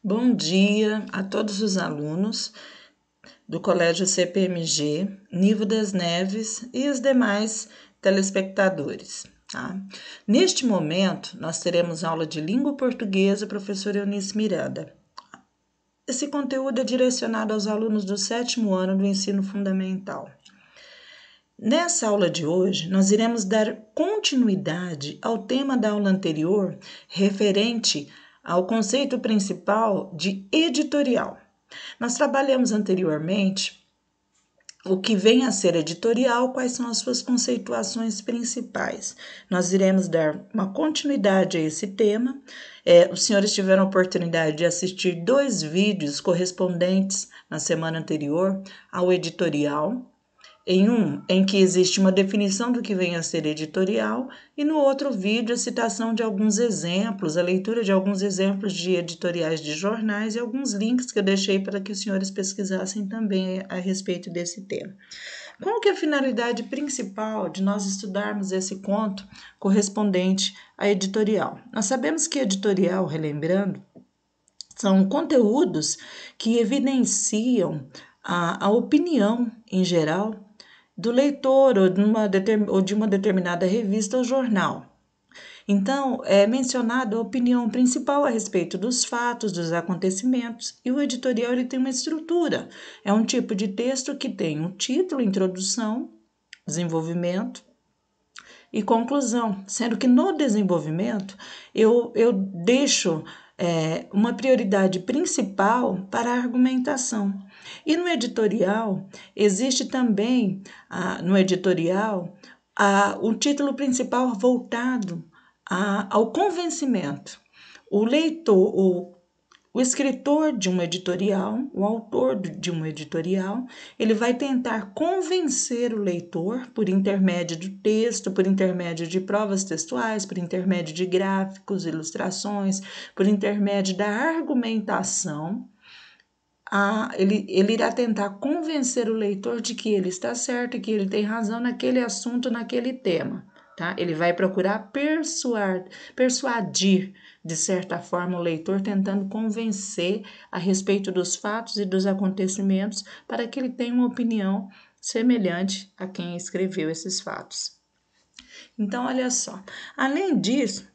Bom dia a todos os alunos do Colégio CPMG, Nivo das Neves e os demais telespectadores. Tá? Neste momento, nós teremos aula de língua portuguesa, professora Eunice Miranda. Esse conteúdo é direcionado aos alunos do 7º ano do ensino fundamental. Nessa aula de hoje, nós iremos dar continuidade ao tema da aula anterior, referente ao conceito principal de editorial. Nós trabalhamos anteriormente o que vem a ser editorial, quais são as suas conceituações principais. Nós iremos dar uma continuidade a esse tema. Os senhores tiveram a oportunidade de assistir 2 vídeos correspondentes na semana anterior ao editorial. Em um, em que existe uma definição do que vem a ser editorial, e no outro vídeo a citação de alguns exemplos, a leitura de alguns exemplos de editoriais de jornais e alguns links que eu deixei para que os senhores pesquisassem também a respeito desse tema. Qual que é a finalidade principal de nós estudarmos esse conto correspondente à editorial? Nós sabemos que editorial, relembrando, são conteúdos que evidenciam a opinião em geral do leitor ou de uma determinada revista ou jornal. Então, é mencionada a opinião principal a respeito dos fatos, dos acontecimentos, e o editorial ele tem uma estrutura. É um tipo de texto que tem um título, introdução, desenvolvimento e conclusão, sendo que no desenvolvimento eu deixo uma prioridade principal para a argumentação. E no editorial, existe também, o título principal voltado ao convencimento. O leitor, o escritor de um editorial, o autor de um editorial, ele vai tentar convencer o leitor por intermédio do texto, por intermédio de provas textuais, por intermédio de gráficos, ilustrações, por intermédio da argumentação. Ele irá tentar convencer o leitor de que ele está certo e que ele tem razão naquele assunto, naquele tema. Tá? Ele vai procurar persuadir, de certa forma, o leitor, tentando convencer a respeito dos fatos e dos acontecimentos para que ele tenha uma opinião semelhante a quem escreveu esses fatos. Então, olha só, além disso,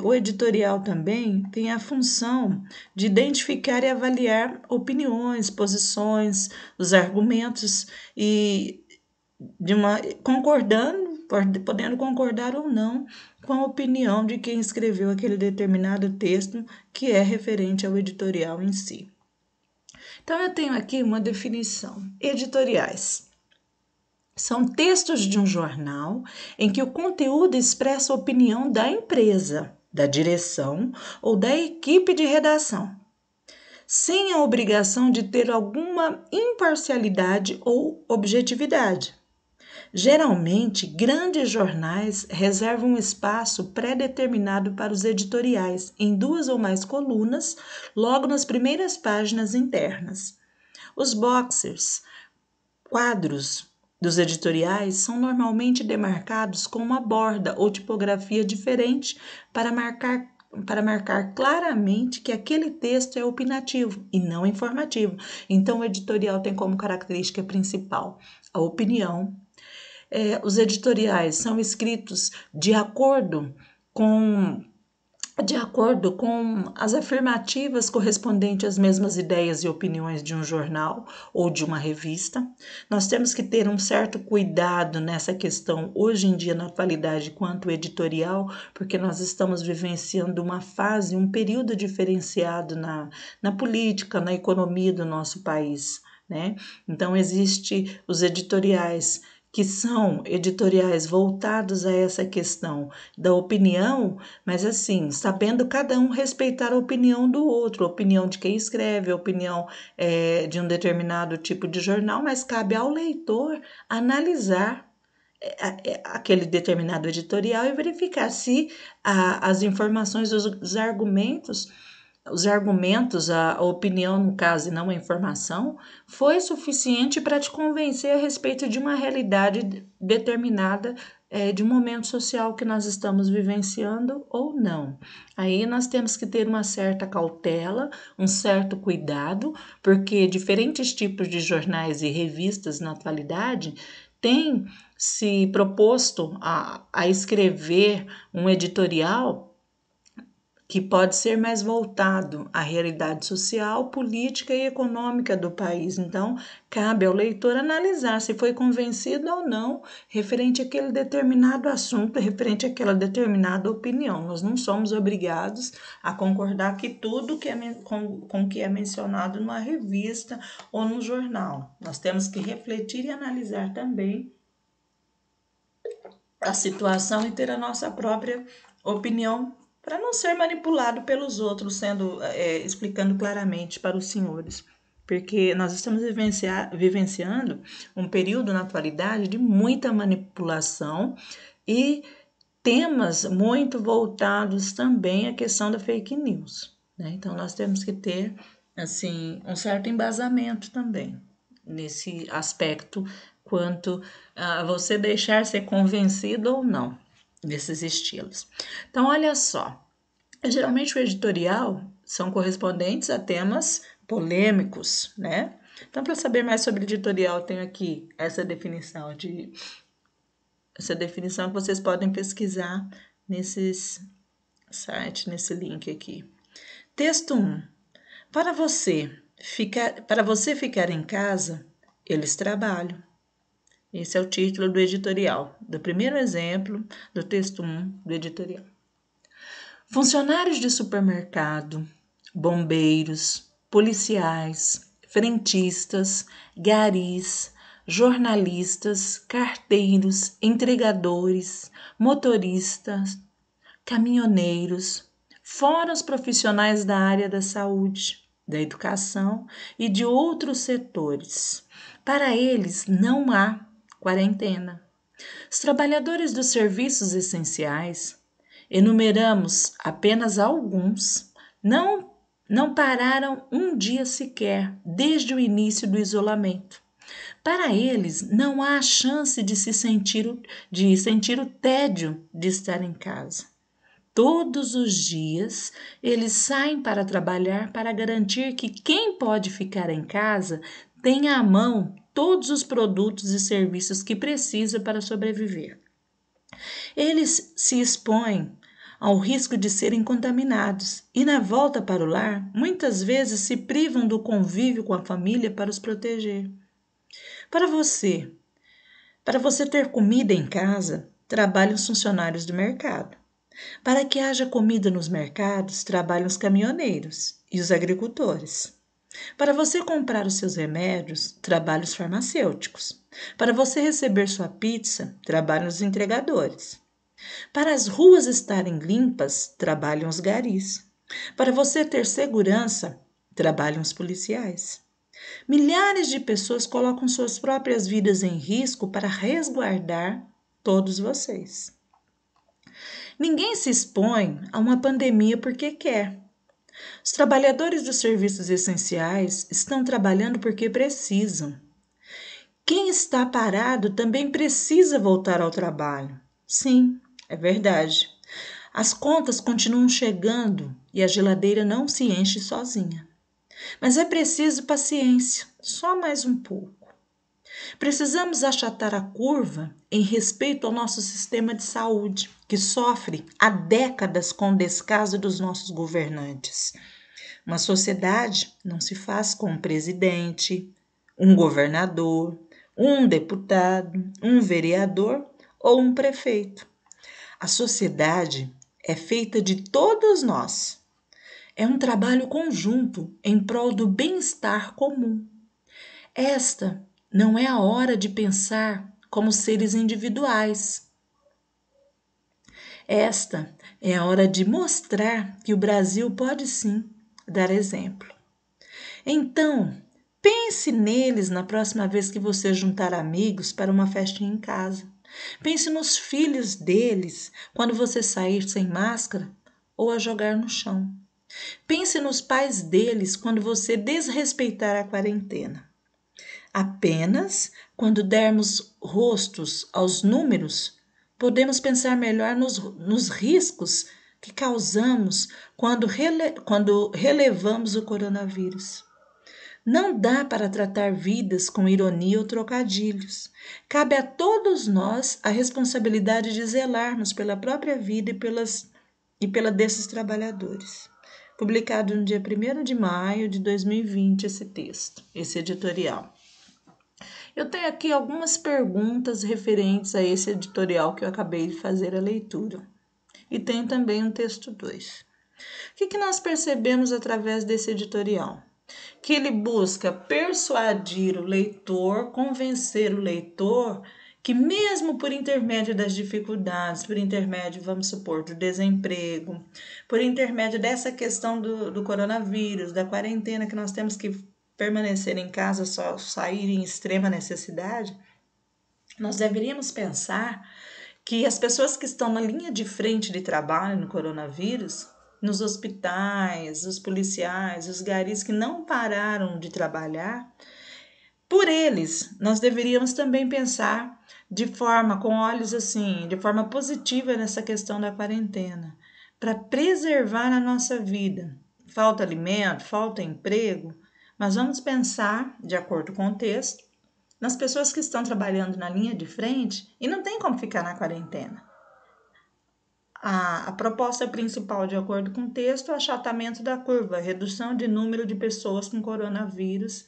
o editorial também tem a função de identificar e avaliar opiniões, posições, os argumentos e podendo concordar ou não com a opinião de quem escreveu aquele determinado texto que é referente ao editorial em si. Então, eu tenho aqui uma definição. Editoriais são textos de um jornal em que o conteúdo expressa a opinião da empresa, da direção ou da equipe de redação, sem a obrigação de ter alguma imparcialidade ou objetividade. Geralmente, grandes jornais reservam um espaço pré-determinado para os editoriais, em 2 ou mais colunas, logo nas primeiras páginas internas. Os boxers, quadros dos editoriais, são normalmente demarcados com uma borda ou tipografia diferente para marcar claramente que aquele texto é opinativo e não informativo. Então, o editorial tem como característica principal a opinião. Os editoriais são escritos de acordo com as afirmativas correspondentes às mesmas ideias e opiniões de um jornal ou de uma revista. Nós temos que ter um certo cuidado nessa questão, hoje em dia, na atualidade, quanto ao editorial, porque nós estamos vivenciando uma fase, um período diferenciado na política, na economia do nosso país, né? Então, existem os editoriais que são editoriais voltados a essa questão da opinião, mas assim, sabendo cada um respeitar a opinião do outro, a opinião de quem escreve, a opinião de um determinado tipo de jornal, mas cabe ao leitor analisar aquele determinado editorial e verificar se as informações, os argumentos, a opinião, no caso, e não a informação, foi suficiente para te convencer a respeito de uma realidade determinada de um momento social que nós estamos vivenciando ou não. Aí nós temos que ter uma certa cautela, um certo cuidado, porque diferentes tipos de jornais e revistas na atualidade têm se proposto a escrever um editorial que pode ser mais voltado à realidade social, política e econômica do país. Então, cabe ao leitor analisar se foi convencido ou não referente àquele determinado assunto, referente àquela determinada opinião. Nós não somos obrigados a concordar que tudo que com que é mencionado numa revista ou no jornal. Nós temos que refletir e analisar também a situação e ter a nossa própria opinião para não ser manipulado pelos outros, explicando claramente para os senhores. Porque nós estamos vivenciando um período na atualidade de muita manipulação e temas muito voltados também à questão da fake news, né? Então, nós temos que ter assim, um certo embasamento também nesse aspecto quanto a você deixar ser convencido ou não desses estilos. Então, olha só, geralmente o editorial são correspondentes a temas polêmicos, né? Então, para saber mais sobre editorial, eu tenho aqui essa definição que vocês podem pesquisar nesses sites, nesse link aqui. Texto 1. Para você ficar em casa, eles trabalham. Esse é o título do editorial, do primeiro exemplo do texto 1 do editorial. Funcionários de supermercado, bombeiros, policiais, frentistas, garis, jornalistas, carteiros, entregadores, motoristas, caminhoneiros, fora os profissionais da área da saúde, da educação e de outros setores. Para eles não há quarentena. Os trabalhadores dos serviços essenciais, enumeramos apenas alguns, não pararam um dia sequer desde o início do isolamento. Para eles, não há chance de sentir o tédio de estar em casa. Todos os dias, eles saem para trabalhar para garantir que quem pode ficar em casa tenha à mão todos os produtos e serviços que precisa para sobreviver. Eles se expõem ao risco de serem contaminados e, na volta para o lar, muitas vezes se privam do convívio com a família para os proteger. Para você ter comida em casa, trabalham os funcionários do mercado. Para que haja comida nos mercados, trabalham os caminhoneiros e os agricultores. Para você comprar os seus remédios, trabalham os farmacêuticos. Para você receber sua pizza, trabalham os entregadores. Para as ruas estarem limpas, trabalham os garis. Para você ter segurança, trabalham os policiais. Milhares de pessoas colocam suas próprias vidas em risco para resguardar todos vocês. Ninguém se expõe a uma pandemia porque quer. Os trabalhadores dos serviços essenciais estão trabalhando porque precisam. Quem está parado também precisa voltar ao trabalho. Sim, é verdade. As contas continuam chegando e a geladeira não se enche sozinha. Mas é preciso paciência, só mais um pouco. Precisamos achatar a curva em respeito ao nosso sistema de saúde, que sofre há décadas com o descaso dos nossos governantes. Uma sociedade não se faz com um presidente, um governador, um deputado, um vereador ou um prefeito. A sociedade é feita de todos nós. É um trabalho conjunto em prol do bem-estar comum. Esta não é a hora de pensar como seres individuais. Esta é a hora de mostrar que o Brasil pode sim dar exemplo. Então, pense neles na próxima vez que você juntar amigos para uma festinha em casa. Pense nos filhos deles quando você sair sem máscara ou a jogar no chão. Pense nos pais deles quando você desrespeitar a quarentena. Apenas quando dermos rostos aos números podemos pensar melhor nos riscos que causamos quando relevamos o coronavírus. Não dá para tratar vidas com ironia ou trocadilhos. Cabe a todos nós a responsabilidade de zelarmos pela própria vida e pela desses trabalhadores. Publicado no dia 1º de maio de 2020 esse texto, esse editorial. Eu tenho aqui algumas perguntas referentes a esse editorial que eu acabei de fazer a leitura. E tenho também um texto 2. O que nós percebemos através desse editorial? Que ele busca persuadir o leitor, convencer o leitor que mesmo por intermédio das dificuldades, por intermédio, vamos supor, do desemprego, por intermédio dessa questão do coronavírus, da quarentena, que nós temos que permanecer em casa, só sair em extrema necessidade, nós deveríamos pensar que as pessoas que estão na linha de frente de trabalho no coronavírus, nos hospitais, os policiais, os garis que não pararam de trabalhar, por eles, nós deveríamos também pensar com olhos assim, de forma positiva nessa questão da quarentena, para preservar a nossa vida. Falta alimento, falta emprego, mas vamos pensar, de acordo com o texto, nas pessoas que estão trabalhando na linha de frente e não tem como ficar na quarentena. A proposta principal, de acordo com o texto, é o achatamento da curva, a redução de número de pessoas com coronavírus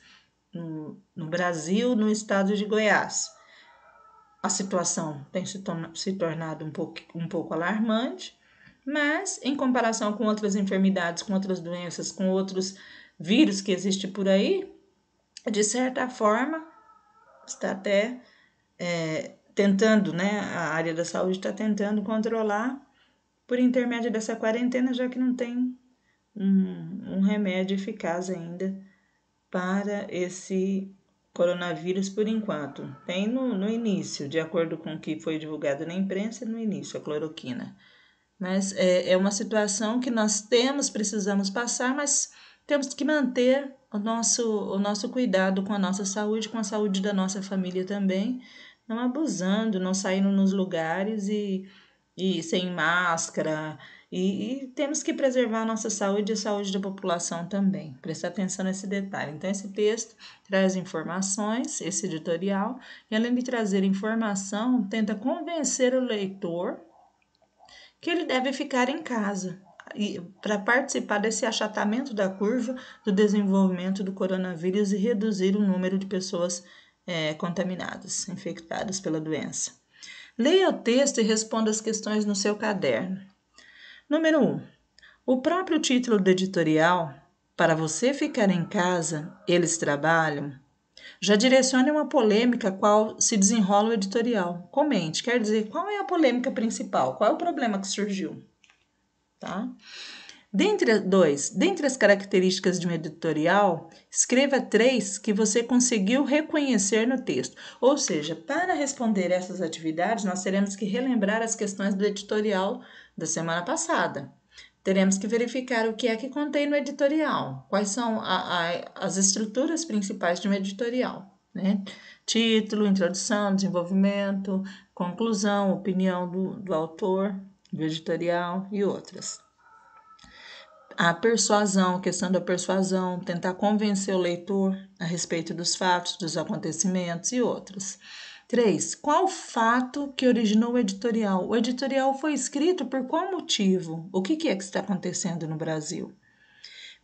no Brasil, no estado de Goiás. A situação tem se tornado um pouco alarmante, mas em comparação com outras enfermidades, com outras doenças, com outros vírus que existem por aí, de certa forma, está até tentando, né? A área da saúde está tentando controlar por intermédio dessa quarentena, já que não tem um remédio eficaz ainda para esse coronavírus por enquanto. Tem no início, de acordo com o que foi divulgado na imprensa, no início, a cloroquina. Mas é uma situação que nós precisamos passar, mas temos que manter o nosso cuidado com a nossa saúde, com a saúde da nossa família também, não abusando, não saindo nos lugares e sem máscara, e temos que preservar a nossa saúde e a saúde da população também. Prestar atenção nesse detalhe. Então, esse texto traz informações, esse editorial, e além de trazer informação, tenta convencer o leitor que ele deve ficar em casa para participar desse achatamento da curva do desenvolvimento do coronavírus e reduzir o número de pessoas contaminadas, infectadas pela doença. Leia o texto e responda as questões no seu caderno. Número 1. O próprio título do editorial, Para você ficar em casa, eles trabalham, já direciona uma polêmica qual se desenrola o editorial. Comente, quer dizer, qual é a polêmica principal? Qual é o problema que surgiu? Tá? Dentre as características de um editorial, escreva 3 que você conseguiu reconhecer no texto. Ou seja, para responder essas atividades, nós teremos que relembrar as questões do editorial da semana passada. Teremos que verificar o que é que contém no editorial, quais são as estruturas principais de um editorial, né? Título, introdução, desenvolvimento, conclusão, opinião do autor, do editorial e outras. A persuasão, a questão da persuasão, tentar convencer o leitor a respeito dos fatos, dos acontecimentos e outras. 3. Qual fato que originou o editorial? O editorial foi escrito por qual motivo? O que é que está acontecendo no Brasil?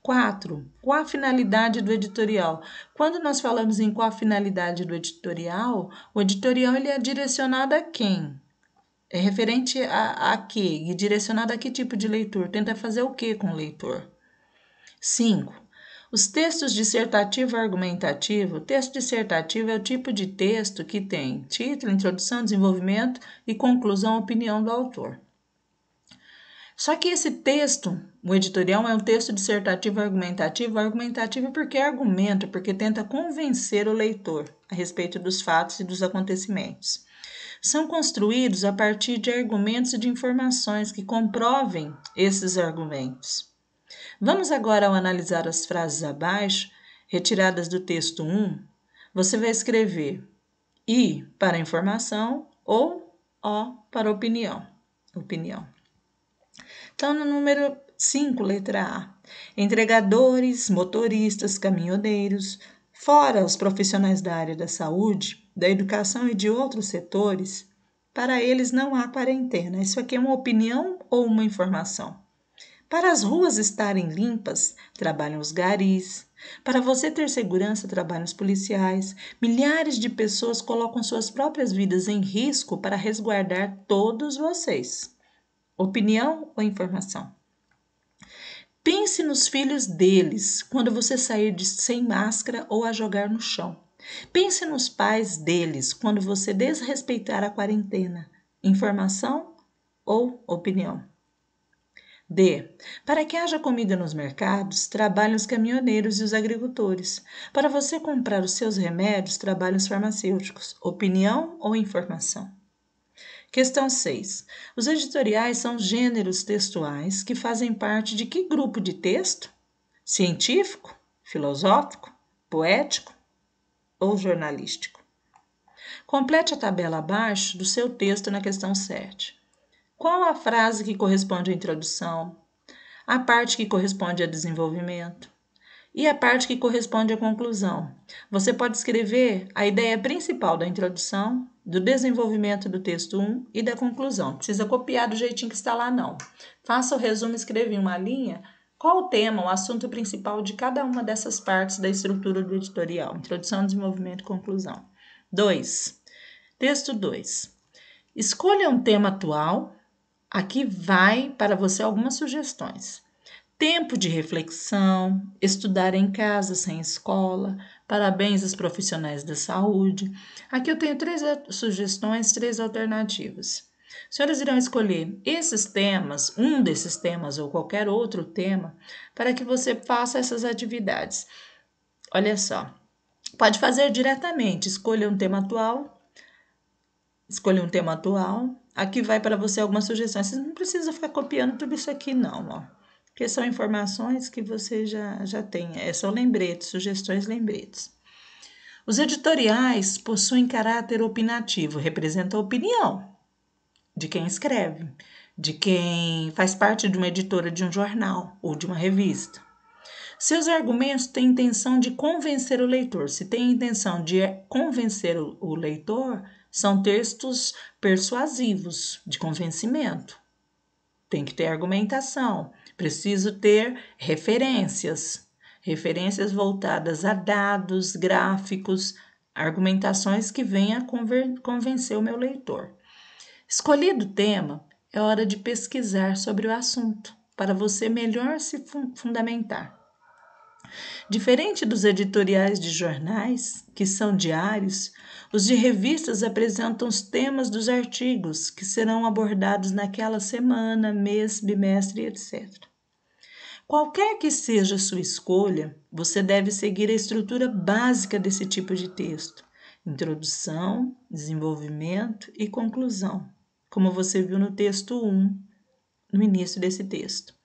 4. Qual a finalidade do editorial? Quando nós falamos em qual a finalidade do editorial, o editorial ele é direcionado a quem? É referente a quê? E direcionado a que tipo de leitor? Tenta fazer o que com o leitor? 5. Os textos dissertativo e argumentativo. O texto dissertativo é o tipo de texto que tem título, introdução, desenvolvimento e conclusão, opinião do autor. Só que esse texto, o editorial, é um texto dissertativo argumentativo porque argumenta, porque tenta convencer o leitor a respeito dos fatos e dos acontecimentos. São construídos a partir de argumentos e de informações que comprovem esses argumentos. Vamos agora ao analisar as frases abaixo, retiradas do texto 1. Você vai escrever I para informação ou O para opinião. Opinião. Então, no número 5, letra A, entregadores, motoristas, caminhoneiros, fora os profissionais da área da saúde, da educação e de outros setores, para eles não há quarentena. Isso aqui é uma opinião ou uma informação? Para as ruas estarem limpas, trabalham os garis. Para você ter segurança, trabalham os policiais. Milhares de pessoas colocam suas próprias vidas em risco para resguardar todos vocês. Opinião ou informação? Pense nos filhos deles quando você sair sem máscara ou a jogar no chão. Pense nos pais deles quando você desrespeitar a quarentena. Informação ou opinião? D. Para que haja comida nos mercados, trabalham os caminhoneiros e os agricultores. Para você comprar os seus remédios, trabalham os farmacêuticos. Opinião ou informação? Questão 6. Os editoriais são gêneros textuais que fazem parte de que grupo de texto? Científico, filosófico, poético ou jornalístico? Complete a tabela abaixo do seu texto na questão 7. Qual a frase que corresponde à introdução? A parte que corresponde a desenvolvimento? E a parte que corresponde à conclusão? Você pode escrever a ideia principal da introdução, do desenvolvimento do texto 1 e da conclusão. Não precisa copiar do jeitinho que está lá, não. Faça o resumo, escreva em uma linha qual o tema, o assunto principal de cada uma dessas partes da estrutura do editorial. Introdução, desenvolvimento e conclusão. 2. Texto 2. Escolha um tema atual. Aqui vai para você algumas sugestões. Tempo de reflexão, estudar em casa sem escola, parabéns aos profissionais da saúde. Aqui eu tenho 3 sugestões, 3 alternativas. As senhoras irão escolher esses temas, um desses temas ou qualquer outro tema, para que você faça essas atividades. Olha só, pode fazer diretamente, escolha um tema atual. Aqui vai para você algumas sugestões. Você não precisa ficar copiando tudo isso aqui, não, ó. Porque são informações que você já tem. São lembretes, sugestões, lembretes. Os editoriais possuem caráter opinativo, representam a opinião de quem escreve, de quem faz parte de uma editora de um jornal ou de uma revista. Seus argumentos têm intenção de convencer o leitor. Se tem intenção de convencer o leitor, são textos persuasivos, de convencimento. Tem que ter argumentação. Preciso ter referências voltadas a dados, gráficos, argumentações que venham a convencer o meu leitor. Escolhido o tema, é hora de pesquisar sobre o assunto, para você melhor se fundamentar. Diferente dos editoriais de jornais, que são diários, os de revistas apresentam os temas dos artigos que serão abordados naquela semana, mês, bimestre, etc. Qualquer que seja a sua escolha, você deve seguir a estrutura básica desse tipo de texto: introdução, desenvolvimento e conclusão, como você viu no texto 1, no início desse texto.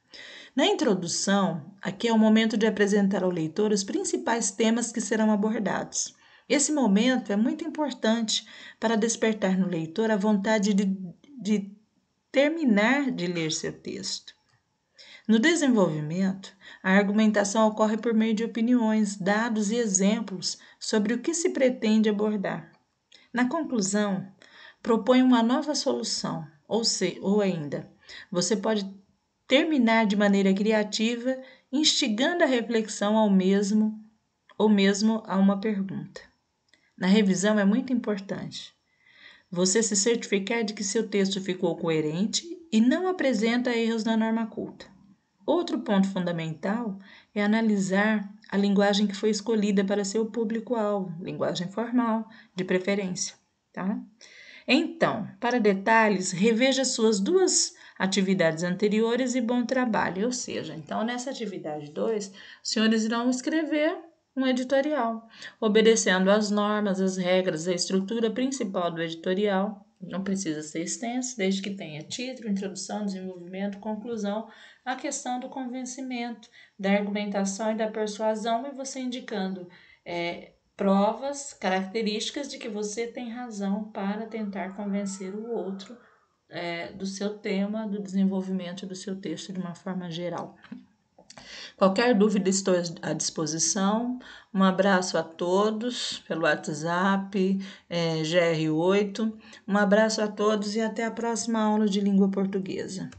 Na introdução, aqui é o momento de apresentar ao leitor os principais temas que serão abordados. Esse momento é muito importante para despertar no leitor a vontade de terminar de ler seu texto. No desenvolvimento, a argumentação ocorre por meio de opiniões, dados e exemplos sobre o que se pretende abordar. Na conclusão, propõe uma nova solução, ou ainda, você pode terminar de maneira criativa, instigando a reflexão ou mesmo a uma pergunta. Na revisão é muito importante você se certificar de que seu texto ficou coerente e não apresenta erros na norma culta. Outro ponto fundamental é analisar a linguagem que foi escolhida para seu público-alvo, linguagem formal, de preferência, tá? Então, para detalhes, reveja suas 2 atividades anteriores e bom trabalho. Ou seja, então nessa atividade 2, os senhores irão escrever um editorial, obedecendo às normas, às regras, a estrutura principal do editorial. Não precisa ser extenso, desde que tenha título, introdução, desenvolvimento, conclusão, a questão do convencimento, da argumentação e da persuasão, e você indicando provas, características de que você tem razão para tentar convencer o outro do seu tema, do desenvolvimento do seu texto de uma forma geral. Qualquer dúvida, estou à disposição. Um abraço a todos pelo WhatsApp, GR8. Um abraço a todos e até a próxima aula de língua portuguesa.